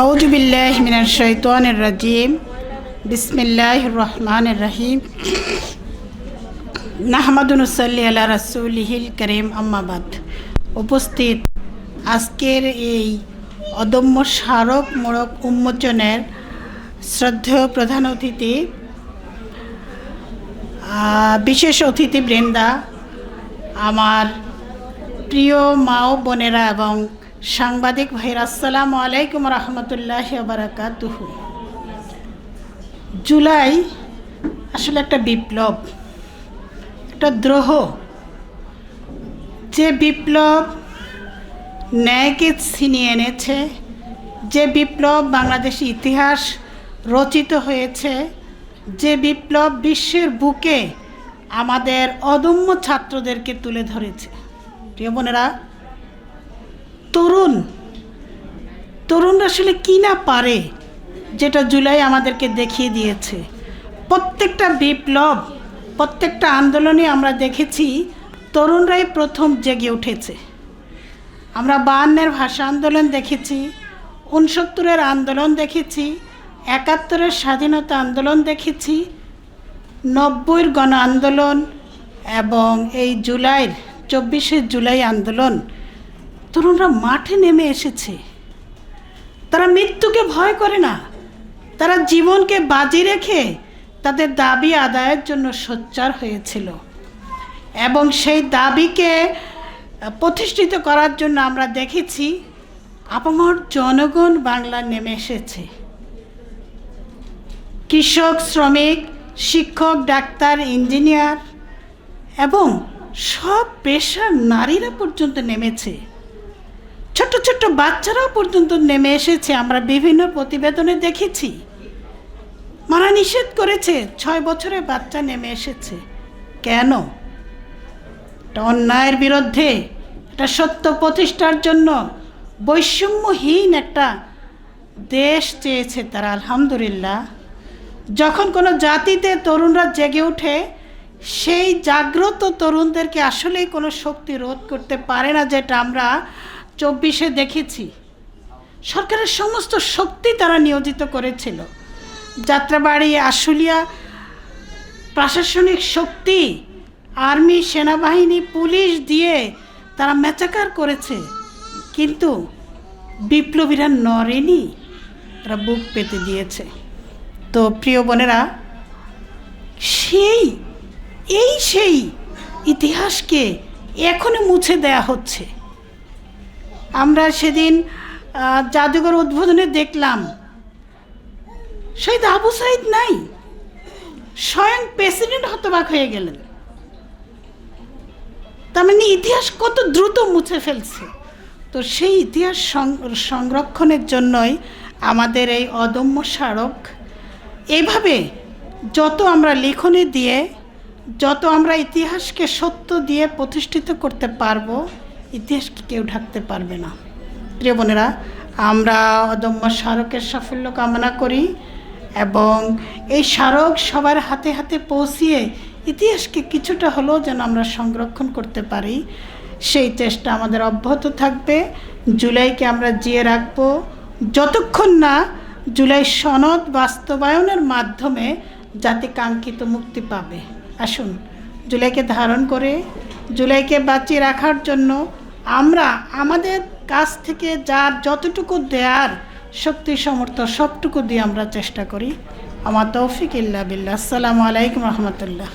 আউযু বিল্লাহি মিনাশ শাইতানির রাজিম। বিসমিল্লাহির রহমানির রহিম। নাহমাদু নুসাল্লি আলা রাসূলিহিল কারীম, আম্মা বাদ। উপস্থিত আজকের এই অদম্য স্মারক মোড়ক উন্মোচনের শ্রদ্ধেয় প্রধান অতিথি, বিশেষ অতিথিবৃন্দা, আমার প্রিয় মা ও বোনেরা এবং সাংবাদিক ভাইরা, আসসালামু আলাইকুম রহমতুল্লাহি ওয়া বারাকাতুহু। জুলাই আসলে একটা বিপ্লব, একটা দ্রোহ। যে বিপ্লব ন্যায়কে ছিনিয়ে এনেছে, যে বিপ্লব বাংলাদেশি ইতিহাস রচিত হয়েছে, যে বিপ্লব বিশ্বের বুকে আমাদের অদম্য ছাত্রদেরকে তুলে ধরেছে। প্রিয় বোনেরা, তরুণ আসলে কি না পারে, যেটা জুলাই আমাদেরকে দেখিয়ে দিয়েছে। প্রত্যেকটা বিপ্লব, প্রত্যেকটা আন্দোলনে আমরা দেখেছি তরুণরাই প্রথম জেগে উঠেছে। আমরা 52-এর ভাষা আন্দোলন দেখেছি, 69-এর আন্দোলন দেখেছি, 71-এর স্বাধীনতা আন্দোলন দেখেছি, 90-এর গণ আন্দোলন এবং এই জুলাইয়ের 24শে জুলাই আন্দোলন। তরুণরা মাঠে নেমে এসেছে। তারা মৃত্যুকে ভয় করে না, তারা জীবনকে বাজি রেখে তাদের দাবি আদায়ের জন্য সোচ্চার হয়েছিল এবং সেই দাবিকে প্রতিষ্ঠিত করার জন্য আমরা দেখেছি আপামর জনগণ বাংলা নেমে এসেছে। কৃষক, শ্রমিক, শিক্ষক, ডাক্তার, ইঞ্জিনিয়ার এবং সব পেশার নারীরা পর্যন্ত নেমেছে। ছোট্ট ছোট্ট বাচ্চারাও পর্যন্ত নেমে এসেছে। আমরা বিভিন্ন প্রতিবেদনে দেখেছি মারা নিষেধ করেছে, 6 বছরের বাচ্চা নেমে এসেছে। কেন? এটা অন্যায়ের বিরুদ্ধে, এটা সত্য প্রতিষ্ঠার জন্য বৈষম্যহীন একটা দেশ চেয়েছে তারা। আলহামদুলিল্লাহ, যখন কোনো জাতিতে তরুণরা জেগে ওঠে, সেই জাগ্রত তরুণদেরকে আসলেই কোনো শক্তি রোধ করতে পারে না, যেটা আমরা 24-এ দেখেছি। সরকারের সমস্ত শক্তি তারা নিয়োজিত করেছিল। যাত্রাবাড়ি, আশুলিয়া, প্রশাসনিক শক্তি, আর্মি, সেনাবাহিনী, পুলিশ দিয়ে তারা মেচাকার করেছে, কিন্তু বিপ্লবীরা নড়েনি, তারা বুক পেতে দিয়েছে। তো প্রিয় বোনেরা, সেই ইতিহাসকে এখনই মুছে দেয়া হচ্ছে। আমরা সেদিন জাদুঘর উদ্বোধনে দেখলাম শহীদ আবু সাইদ নাই, স্বয়ং প্রেসিডেন্ট হতবাক হয়ে গেলেন। তার মানে ইতিহাস কত দ্রুত মুছে ফেলছে। তো সেই ইতিহাস সংরক্ষণের জন্যই আমাদের এই অদম্য স্মারক। এইভাবে যত আমরা লিখনি দিয়ে, যত আমরা ইতিহাসকে সত্য দিয়ে প্রতিষ্ঠিত করতে পারবো, ইতিহাসকে কেউ ঢাকতে পারবে না। প্রিয় বোনেরা, আমরা অদম্য স্মারকের সাফল্য কামনা করি এবং এই স্মারক সবার হাতে হাতে পৌঁছিয়ে ইতিহাসকে কিছুটা হলেও যেন আমরা সংরক্ষণ করতে পারি, সেই চেষ্টা আমাদের অব্যাহত থাকবে। জুলাইকে আমরা জিয়ে রাখবো যতক্ষণ না জুলাই সনদ বাস্তবায়নের মাধ্যমে জাতি কাঙ্ক্ষিত মুক্তি পাবে। আসুন, জুলাইকে ধারণ করে জুলাইকে বাঁচিয়ে রাখার জন্য আমরা আমাদের কাছ থেকে যার যতটুকু দেয়ার শক্তি সমর্থ সবটুকু দিয়ে আমরা চেষ্টা করি। আমার তৌফিক ইল্লা বিল্লাহ। আসসালামু আলাইকুম রহমতুল্লাহ।